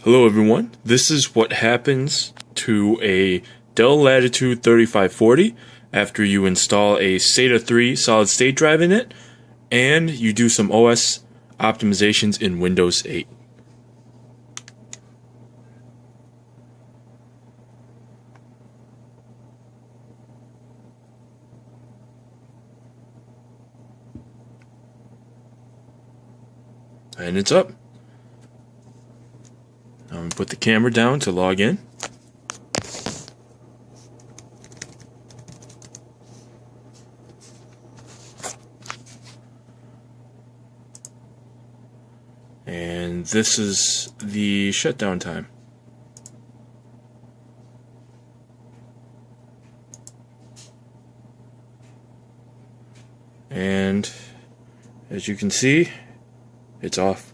Hello everyone, this is what happens to a Dell Latitude 3540 after you install a SATA III solid state drive in it and you do some OS optimizations in Windows 8. And it's up. I'm going to put the camera down to log in. And this is the shutdown time. And as you can see, it's off.